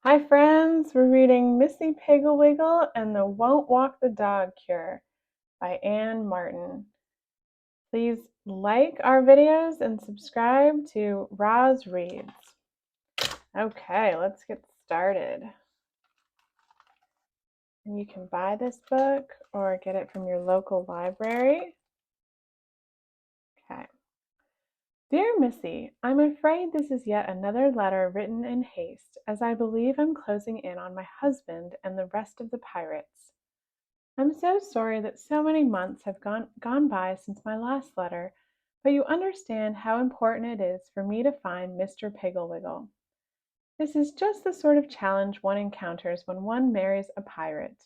Hi friends, we're reading Missy Piggle-Wiggle and the Won't Walk the Dog Cure by Anne Martin. Please like our videos and subscribe to Roz Reads. Okay, let's get started. And you can buy this book or get it from your local library. Okay. Dear Missy, I'm afraid this is yet another letter written in haste, as I believe I'm closing in on my husband and the rest of the pirates. I'm so sorry that so many months have gone by since my last letter, but you understand how important it is for me to find Mr. Piggle-Wiggle. This is just the sort of challenge one encounters when one marries a pirate,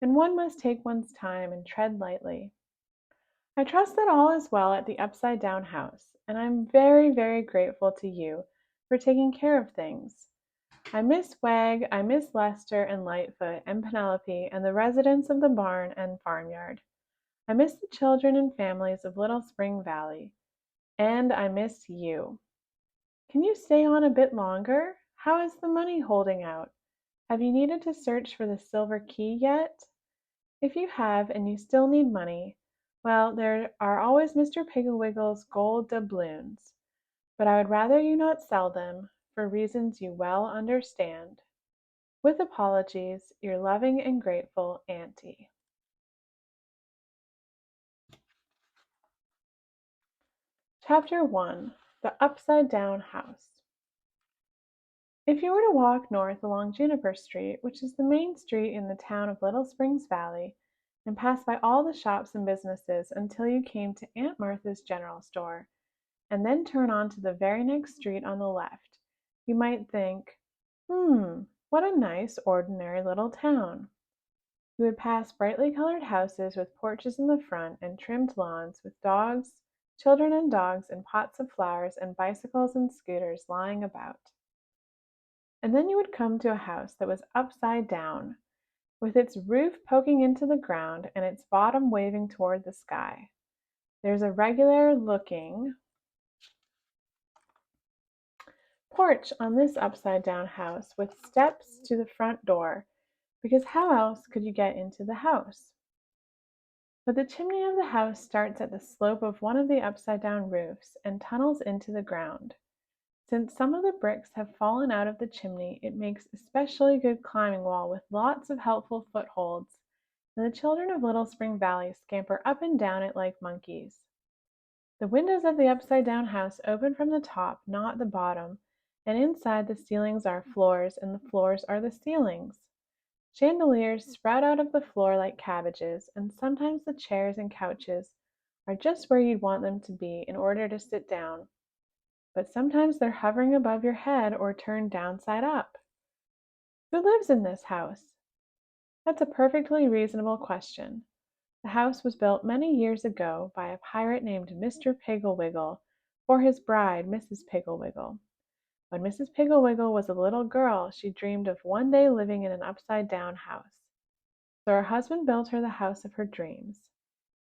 and one must take one's time and tread lightly. I trust that all is well at the Upside Down House, and I'm very, very grateful to you for taking care of things. I miss Wag, I miss Lester and Lightfoot and Penelope and the residents of the barn and farmyard. I miss the children and families of Little Spring Valley. And I miss you. Can you stay on a bit longer? How is the money holding out? Have you needed to search for the silver key yet? If you have and you still need money, well, there are always Mr. Piggle-Wiggle's gold doubloons, but I would rather you not sell them, for reasons you well understand. With apologies, your loving and grateful Auntie. Chapter 1. The Upside Down House. If you were to walk north along Juniper Street, which is the main street in the town of Little Springs Valley, and pass by all the shops and businesses until you came to Aunt Martha's general store, and then turn on to the very next street on the left, you might think, what a nice, ordinary little town. You would pass brightly colored houses with porches in the front and trimmed lawns with dogs, children and dogs, and pots of flowers and bicycles and scooters lying about. And then you would come to a house that was upside down, with its roof poking into the ground and its bottom waving toward the sky. There's a regular looking porch on this upside down house with steps to the front door, because how else could you get into the house? But the chimney of the house starts at the slope of one of the upside down roofs and tunnels into the ground. Since some of the bricks have fallen out of the chimney, it makes especially good climbing wall with lots of helpful footholds, and the children of Little Spring Valley scamper up and down it like monkeys. The windows of the upside down house open from the top, not the bottom, and inside the ceilings are floors, and the floors are the ceilings. Chandeliers sprout out of the floor like cabbages, and sometimes the chairs and couches are just where you'd want them to be in order to sit down, but sometimes they're hovering above your head or turned downside up. Who lives in this house? That's a perfectly reasonable question. The house was built many years ago by a pirate named Mr. Piggle-Wiggle for his bride, Mrs. Piggle-Wiggle. When Mrs. Piggle-Wiggle was a little girl, she dreamed of one day living in an upside-down house. So her husband built her the house of her dreams.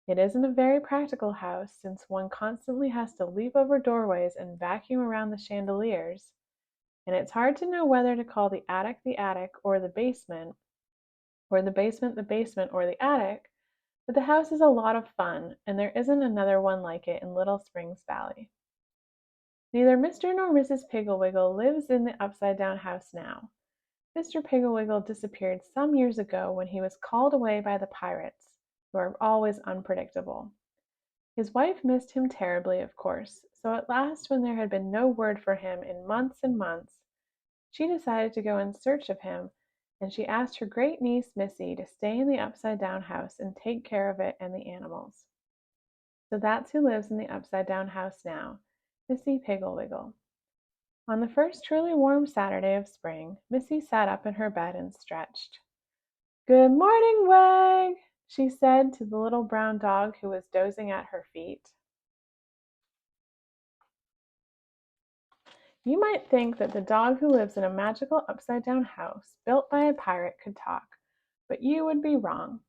It isn't a very practical house, since one constantly has to leap over doorways and vacuum around the chandeliers, and it's hard to know whether to call the attic or the basement, or the basement or the attic, but the house is a lot of fun, and there isn't another one like it in Little Springs Valley. Neither Mr. nor Mrs. Piggle-Wiggle lives in the upside-down house now. Mr. Piggle-Wiggle disappeared some years ago when he was called away by the pirates, who are always unpredictable. His wife missed him terribly, of course, so at last, when there had been no word for him in months and months, she decided to go in search of him, and she asked her great niece Missy to stay in the upside down house and take care of it and the animals. So that's who lives in the upside down house now, Missy Piggle-Wiggle. On the first truly warm Saturday of spring, Missy sat up in her bed and stretched. "Good morning, Wag," she said to the little brown dog who was dozing at her feet. You might think that the dog who lives in a magical upside-down house built by a pirate could talk, but you would be wrong.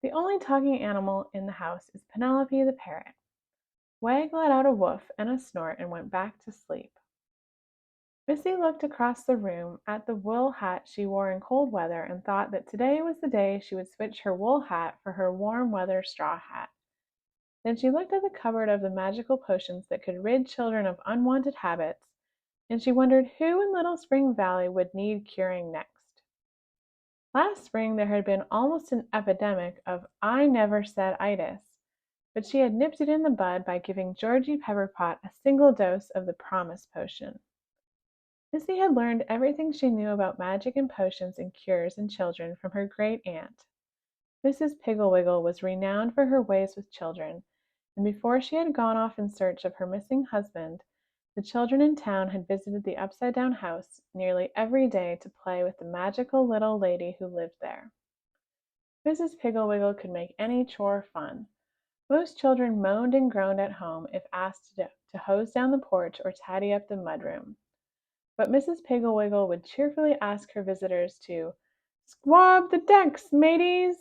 The only talking animal in the house is Penelope the parrot. Wag let out a woof and a snort and went back to sleep. Missy looked across the room at the wool hat she wore in cold weather and thought that today was the day she would switch her wool hat for her warm weather straw hat. Then she looked at the cupboard of the magical potions that could rid children of unwanted habits, and she wondered who in Little Spring Valley would need curing next. Last spring there had been almost an epidemic of I never said itis, but she had nipped it in the bud by giving Georgie Pepperpot a single dose of the promise potion. Missy had learned everything she knew about magic and potions and cures in children from her great aunt. Mrs. Piggle-Wiggle was renowned for her ways with children, and before she had gone off in search of her missing husband, the children in town had visited the upside-down house nearly every day to play with the magical little lady who lived there. Mrs. Piggle-Wiggle could make any chore fun. Most children moaned and groaned at home if asked to hose down the porch or tidy up the mudroom. But Mrs. Piggle-Wiggle would cheerfully ask her visitors to "squab the decks, mateys,"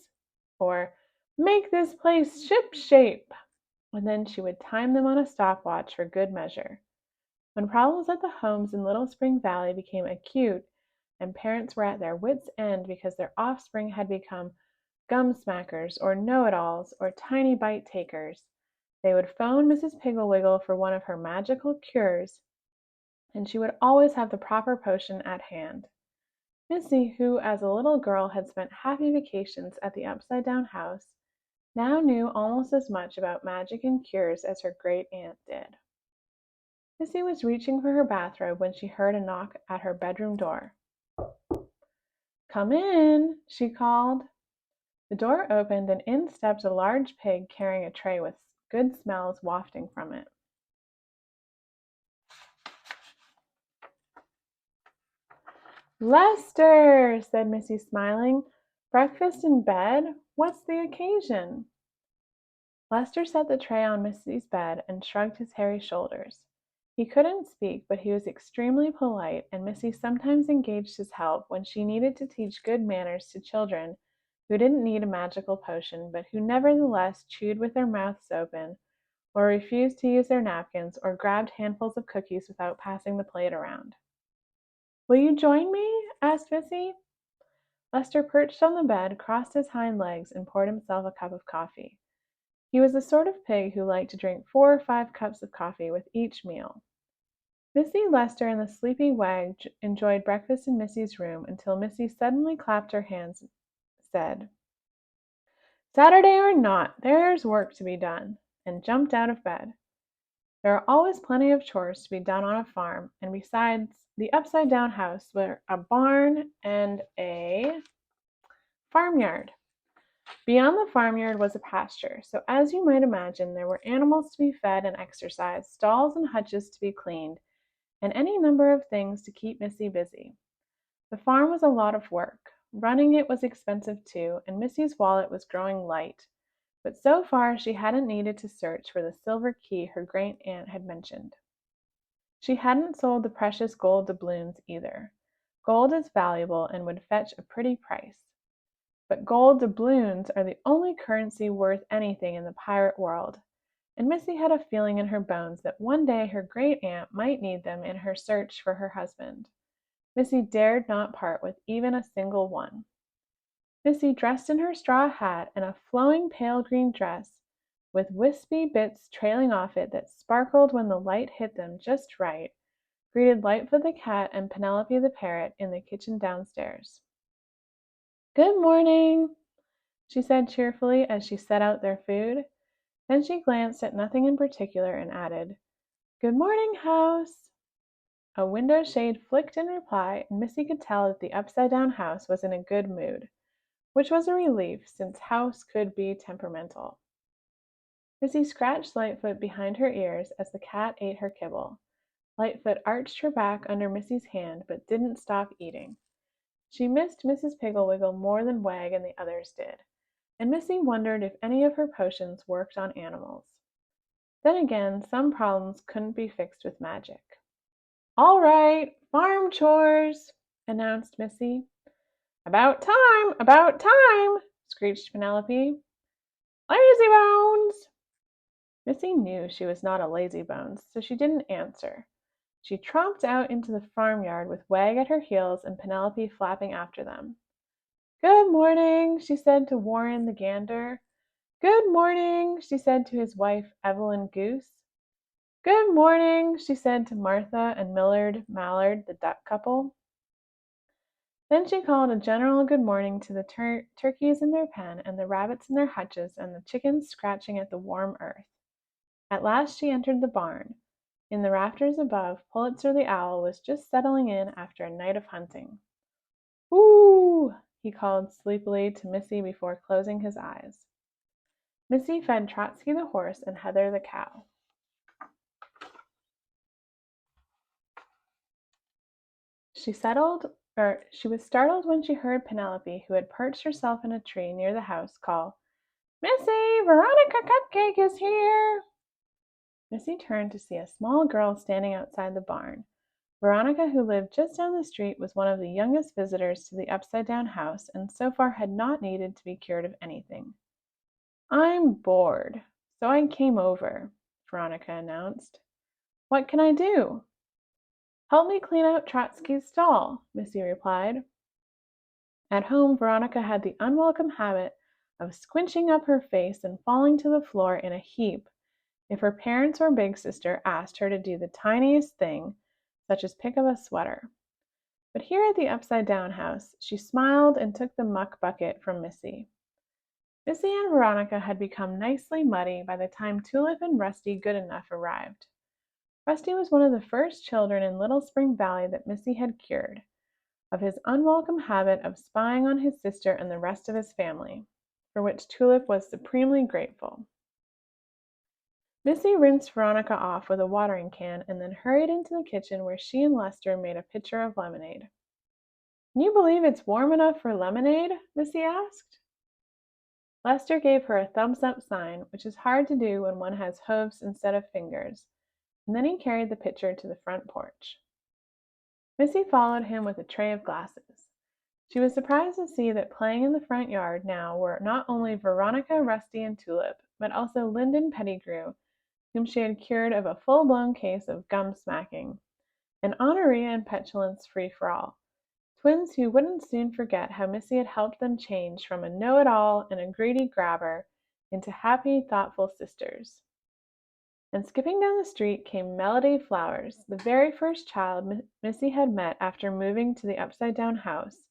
or "make this place ship-shape," and then she would time them on a stopwatch for good measure. When problems at the homes in Little Spring Valley became acute, and parents were at their wits' end because their offspring had become gum-smackers or know-it-alls or tiny bite-takers, they would phone Mrs. Piggle-Wiggle for one of her magical cures, and she would always have the proper potion at hand. Missy, who as a little girl had spent happy vacations at the upside-down house, now knew almost as much about magic and cures as her great aunt did. Missy was reaching for her bathrobe when she heard a knock at her bedroom door. "Come in," she called. The door opened and in stepped a large pig carrying a tray with good smells wafting from it. "Lester," said Missy, smiling. "Breakfast in bed? What's the occasion?" Lester set the tray on Missy's bed and shrugged his hairy shoulders. He couldn't speak, but he was extremely polite, and Missy sometimes engaged his help when she needed to teach good manners to children who didn't need a magical potion, but who nevertheless chewed with their mouths open, or refused to use their napkins, or grabbed handfuls of cookies without passing the plate around. "Will you join me?" asked Missy. Lester perched on the bed, crossed his hind legs, and poured himself a cup of coffee. He was the sort of pig who liked to drink 4 or 5 cups of coffee with each meal. Missy, Lester, and the sleepy Wag enjoyed breakfast in Missy's room until Missy suddenly clapped her hands and said, "Saturday or not, there's work to be done," and jumped out of bed. There are always plenty of chores to be done on a farm, and besides the upside-down house were a barn and a farmyard. Beyond the farmyard was a pasture, so as you might imagine, there were animals to be fed and exercised, stalls and hutches to be cleaned, and any number of things to keep Missy busy. The farm was a lot of work. Running it was expensive too, and Missy's wallet was growing light, but so far she hadn't needed to search for the silver key her great aunt had mentioned. She hadn't sold the precious gold doubloons either. Gold is valuable and would fetch a pretty price. But gold doubloons are the only currency worth anything in the pirate world, and Missy had a feeling in her bones that one day her great aunt might need them in her search for her husband. Missy dared not part with even a single one. Missy, dressed in her straw hat and a flowing pale green dress, with wispy bits trailing off it that sparkled when the light hit them just right, greeted Lightfoot the cat and Penelope the parrot in the kitchen downstairs. "Good morning," she said cheerfully as she set out their food. Then she glanced at nothing in particular and added, "Good morning, house." A window shade flicked in reply, and Missy could tell that the upside-down house was in a good mood, which was a relief, since house could be temperamental. Missy scratched Lightfoot behind her ears as the cat ate her kibble. Lightfoot arched her back under Missy's hand, but didn't stop eating. She missed Mrs. Piggle-Wiggle more than Wag and the others did, and Missy wondered if any of her potions worked on animals. Then again, some problems couldn't be fixed with magic. "All right, farm chores," announced Missy. "About time, about time," screeched Penelope. "Lazybones!" Missy knew she was not a lazybones, so she didn't answer. She tromped out into the farmyard with Wag at her heels and Penelope flapping after them. "Good morning," she said to Warren the gander. "Good morning," she said to his wife Evelyn Goose. "Good morning," she said to Martha and Millard Mallard the duck couple. Then she called a general good morning to the turkeys in their pen and the rabbits in their hutches and the chickens scratching at the warm earth. At last she entered the barn. In the rafters above, Pulitzer the owl was just settling in after a night of hunting. "Whoo!" he called sleepily to Missy before closing his eyes. Missy fed Trotsky the horse and Heather the cow. She was startled when she heard Penelope, who had perched herself in a tree near the house, call, "Missy, Veronica Cupcake is here!" Missy turned to see a small girl standing outside the barn. Veronica, who lived just down the street, was one of the youngest visitors to the upside-down house and so far had not needed to be cured of anything. "I'm bored, so I came over," Veronica announced. "What can I do?" "Help me clean out Trotsky's stall," Missy replied. At home, Veronica had the unwelcome habit of squinching up her face and falling to the floor in a heap if her parents or big sister asked her to do the tiniest thing, such as pick up a sweater. But here at the upside-down house, she smiled and took the muck bucket from Missy. Missy and Veronica had become nicely muddy by the time Tulip and Rusty Goodenough arrived. Rusty was one of the first children in Little Spring Valley that Missy had cured of his unwelcome habit of spying on his sister and the rest of his family, for which Tulip was supremely grateful. Missy rinsed Veronica off with a watering can and then hurried into the kitchen where she and Lester made a pitcher of lemonade. "Can you believe it's warm enough for lemonade?" Missy asked. Lester gave her a thumbs-up sign, which is hard to do when one has hooves instead of fingers, and then he carried the pitcher to the front porch. Missy followed him with a tray of glasses. She was surprised to see that playing in the front yard now were not only Veronica, Rusty, and Tulip, but also Lyndon Pettigrew, whom she had cured of a full-blown case of gum-smacking, and Honoria and Petulance Free-for-all, twins who wouldn't soon forget how Missy had helped them change from a know-it-all and a greedy grabber into happy, thoughtful sisters. And skipping down the street came Melody Flowers, the very first child Missy had met after moving to the upside-down house,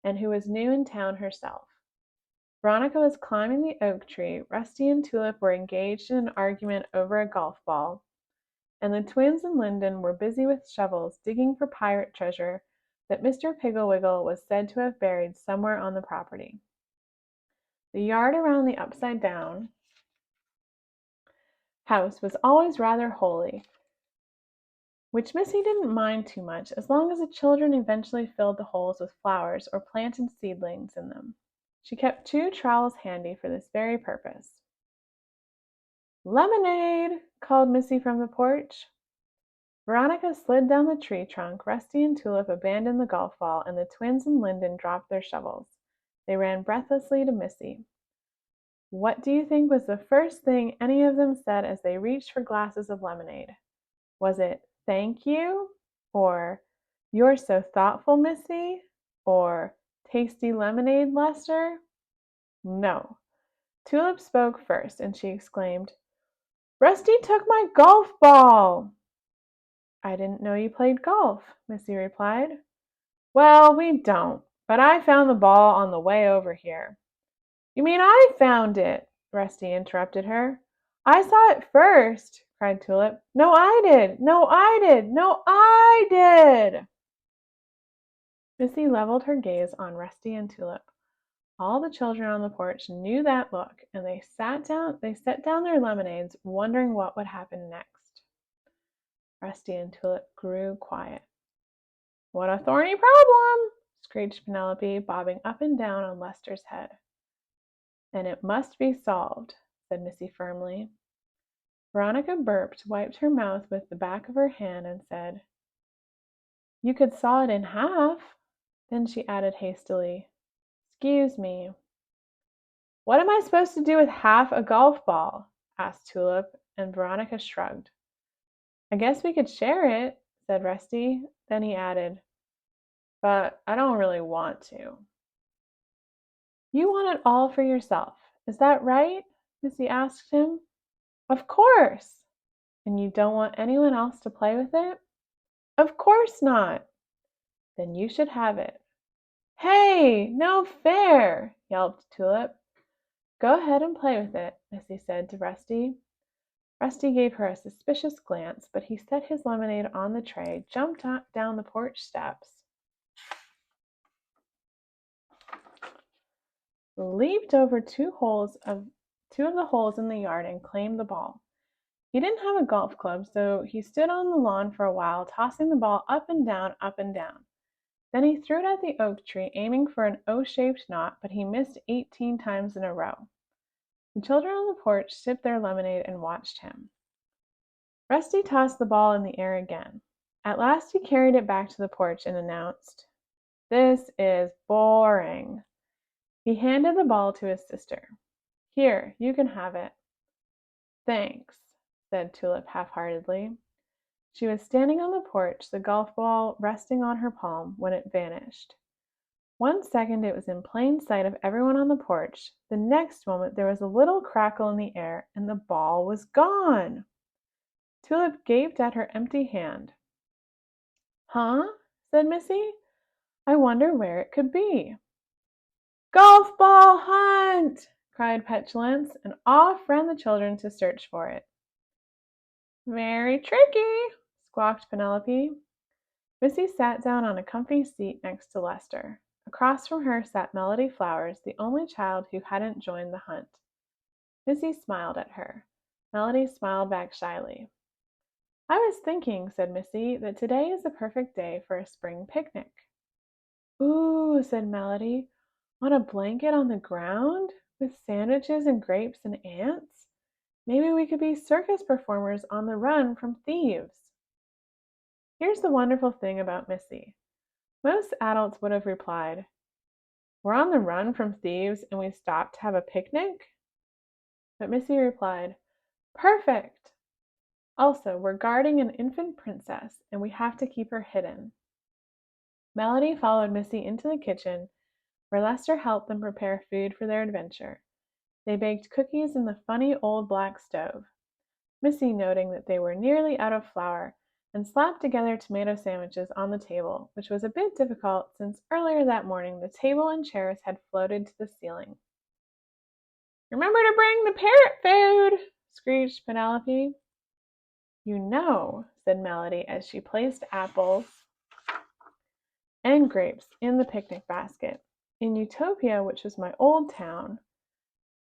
and who was new in town herself. Veronica was climbing the oak tree, Rusty and Tulip were engaged in an argument over a golf ball, and the twins and Lyndon were busy with shovels digging for pirate treasure that Mr. Piggle-Wiggle was said to have buried somewhere on the property. The yard around the upside-down house was always rather holy, which Missy didn't mind too much as long as the children eventually filled the holes with flowers or planted seedlings in them. She kept 2 trowels handy for this very purpose. "Lemonade!" called Missy from the porch. Veronica slid down the tree trunk, Rusty and Tulip abandoned the golf ball, and the twins and Lyndon dropped their shovels. They ran breathlessly to Missy. What do you think was the first thing any of them said as they reached for glasses of lemonade? Was it "Thank you," or "You're so thoughtful, Missy," or "Tasty lemonade, Lester"? No. Tulip spoke first, and she exclaimed, "Rusty took my golf ball!" "I didn't know you played golf," Missy replied. "Well, we don't, but I found the ball on the way over here." "You mean I found it?" Rusty interrupted her. "I saw it first," cried Tulip. "No, I did! No, I did! No, I did!" Missy leveled her gaze on Rusty and Tulip. All the children on the porch knew that look, and they set down their lemonades, wondering what would happen next. Rusty and Tulip grew quiet. "What a thorny problem!" screeched Penelope, bobbing up and down on Lester's head. "And it must be solved," said Missy firmly. Veronica burped, wiped her mouth with the back of her hand, and said, "You could saw it in half." Then she added hastily, "'Scuse me." "What am I supposed to do with half a golf ball?" asked Tulip, and Veronica shrugged. "I guess we could share it," said Rusty. Then he added, "But I don't really want to." "You want it all for yourself, is that right?" Missy asked him. "Of course." "And you don't want anyone else to play with it?" "Of course not." "Then you should have it." "Hey, no fair!" yelped Tulip. "Go ahead and play with it," Missy said to Rusty. Rusty gave her a suspicious glance, but he set his lemonade on the tray, jumped down the porch steps, leaped over two of the holes in the yard, and claimed the ball. He didn't have a golf club, so he stood on the lawn for a while, tossing the ball up and down, up and down. Then he threw it at the oak tree, aiming for an O-shaped knot, but he missed 18 times in a row. The children on the porch sipped their lemonade and watched him. Rusty tossed the ball in the air again. At last he carried it back to the porch and announced, "This is boring." He handed the ball to his sister. "Here, you can have it." "Thanks," said Tulip half-heartedly. She was standing on the porch, the golf ball resting on her palm, when it vanished. 1 second it was in plain sight of everyone on the porch. The next moment there was a little crackle in the air, and the ball was gone. Tulip gaped at her empty hand. "Huh?" said Missy. "I wonder where it could be." "Golf ball hunt!" cried Petulance, and off ran the children to search for it. "Very tricky," squawked Penelope. Missy sat down on a comfy seat next to Lester. Across from her sat Melody Flowers, the only child who hadn't joined the hunt. Missy smiled at her. Melody smiled back shyly. "I was thinking," said Missy, "that today is the perfect day for a spring picnic." "Ooh," said Melody, "on a blanket on the ground? With sandwiches and grapes and ants? Maybe we could be circus performers on the run from thieves." Here's the wonderful thing about Missy. Most adults would have replied, "We're on the run from thieves and we stopped to have a picnic?" But Missy replied, "Perfect! Also, we're guarding an infant princess and we have to keep her hidden." Melody followed Missy into the kitchen, where Lester helped them prepare food for their adventure. They baked cookies in the funny old black stove, Missy noting that they were nearly out of flour, and slapped together tomato sandwiches on the table, which was a bit difficult since earlier that morning the table and chairs had floated to the ceiling. "Remember to bring the parrot food!" screeched Penelope. "You know," said Melody as she placed apples and grapes in the picnic basket. "In Utopia, which was my old town—"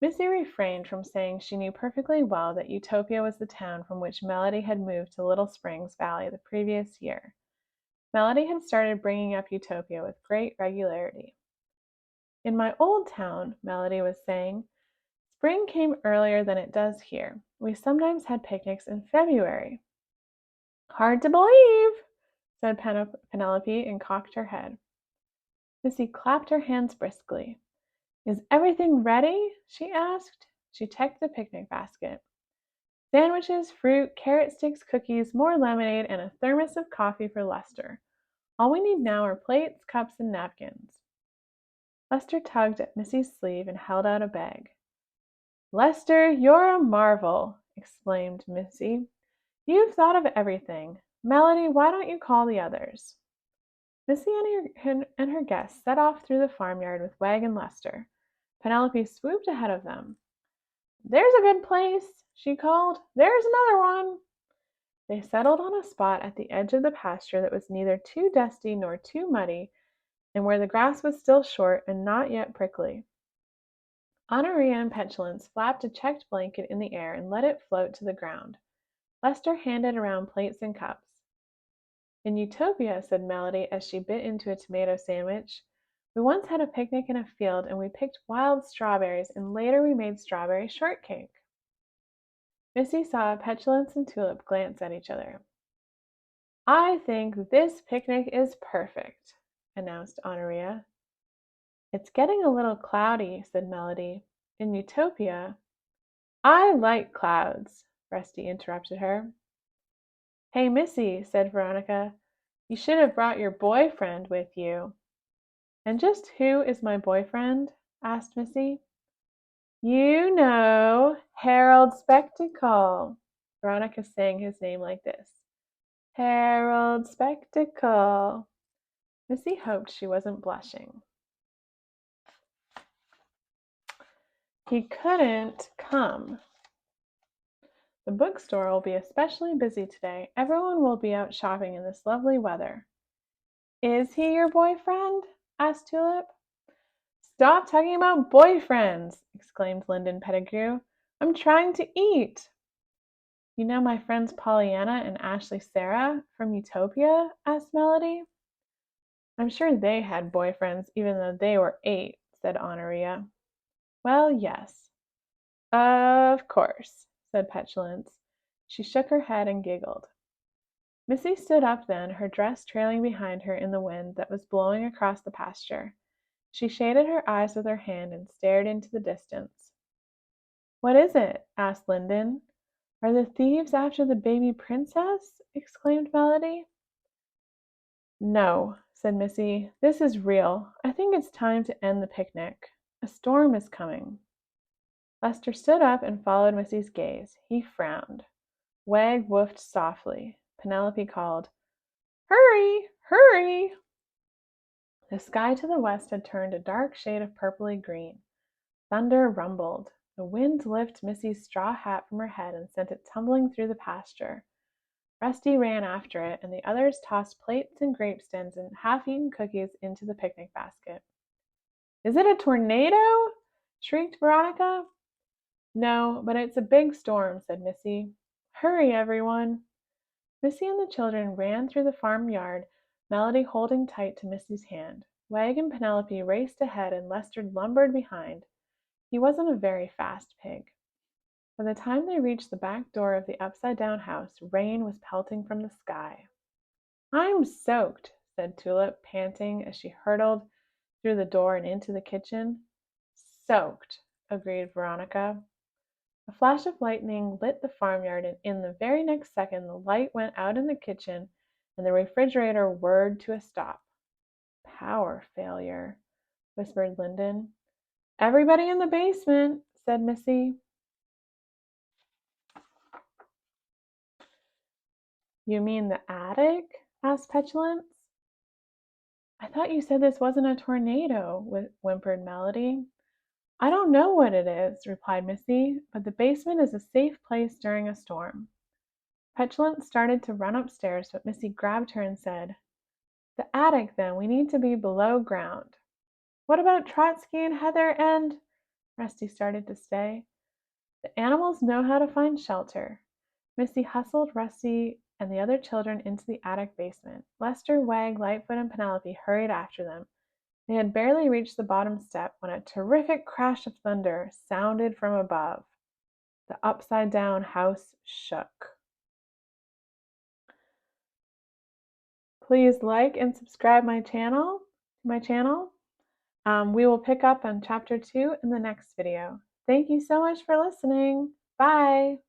Missy refrained from saying she knew perfectly well that Utopia was the town from which Melody had moved to Little Springs Valley the previous year. Melody had started bringing up Utopia with great regularity. "In my old town," Melody was saying, "spring came earlier than it does here. We sometimes had picnics in February." "Hard to believe," said Penelope, and cocked her head. Missy clapped her hands briskly. "Is everything ready?" she asked. She checked the picnic basket. "Sandwiches, fruit, carrot sticks, cookies, more lemonade, and a thermos of coffee for Lester. All we need now are plates, cups, and napkins." Lester tugged at Missy's sleeve and held out a bag. "Lester, you're a marvel!" exclaimed Missy. "You've thought of everything. Melody, why don't you call the others?" Missy and her guests set off through the farmyard with Wag and Lester. Penelope swooped ahead of them. "There's a good place," she called. "There's another one." They settled on a spot at the edge of the pasture that was neither too dusty nor too muddy, and where the grass was still short and not yet prickly. Honoria and Petulance flapped a checked blanket in the air and let it float to the ground. Lester handed around plates and cups. "In Utopia," said Melody as she bit into a tomato sandwich, "we once had a picnic in a field and we picked wild strawberries and later we made strawberry shortcake." Missy saw Petulance and Tulip glance at each other. "I think this picnic is perfect," announced Honoria. "It's getting a little cloudy," said Melody. "In Utopia—" "I like clouds," Rusty interrupted her. "Hey, Missy," said Veronica, You should have brought your boyfriend with you." "And just who is my boyfriend?" asked Missy. "You know, Harold Spectacle." Veronica sang his name like this. "Harold Spectacle." Missy hoped she wasn't blushing. "He couldn't come. The bookstore will be especially busy today. Everyone will be out shopping in this lovely weather." "Is he your boyfriend?" asked Tulip. "Stop talking about boyfriends!" exclaimed Lyndon Pettigrew. "I'm trying to eat." "You know my friends Pollyanna and Ashley Sarah from Utopia?" asked Melody. "I'm sure they had boyfriends even though they were 8, said Honoria. "Well, yes. Of course," said Petulance. She shook her head and giggled. Missy stood up then, her dress trailing behind her in the wind that was blowing across the pasture. She shaded her eyes with her hand and stared into the distance. "What is it?" asked Lyndon. "Are the thieves after the baby princess?" exclaimed Melody. "No," said Missy. "This is real. I think it's time to end the picnic. A storm is coming." Lester stood up and followed Missy's gaze. He frowned. Wag woofed softly. Penelope called, "Hurry! Hurry!" The sky to the west had turned a dark shade of purply green. Thunder rumbled. The wind lifted Missy's straw hat from her head and sent it tumbling through the pasture. Rusty ran after it, and the others tossed plates and grape stems and half-eaten cookies into the picnic basket. "Is it a tornado?" shrieked Veronica. "No, but it's a big storm," said Missy. "Hurry, everyone!" Missy and the children ran through the farmyard, Melody holding tight to Missy's hand. Wag and Penelope raced ahead and Lester lumbered behind. He wasn't a very fast pig. By the time they reached the back door of the upside-down house, rain was pelting from the sky. "I'm soaked," said Tulip, panting as she hurtled through the door and into the kitchen. "Soaked," agreed Veronica. A flash of lightning lit the farmyard, and in the very next second the light went out in the kitchen and the refrigerator whirred to a stop. "Power failure," whispered Lyndon. "Everybody in the basement," said Missy. "You mean the attic?" asked Petulance. "I thought you said this wasn't a tornado," whimpered Melody. "I don't know what it is," replied Missy, "but the basement is a safe place during a storm." Petulance started to run upstairs, but Missy grabbed her and said, "The attic, then. We need to be below ground." "What about Trotsky and Heather and—" Rusty started to say. "The animals know how to find shelter." Missy hustled Rusty and the other children into the attic basement. Lester, Wag, Lightfoot, and Penelope hurried after them. They had barely reached the bottom step when a terrific crash of thunder sounded from above. The upside-down house shook. Please like and subscribe my channel. We will pick up on chapter 2 in the next video. Thank you so much for listening. Bye.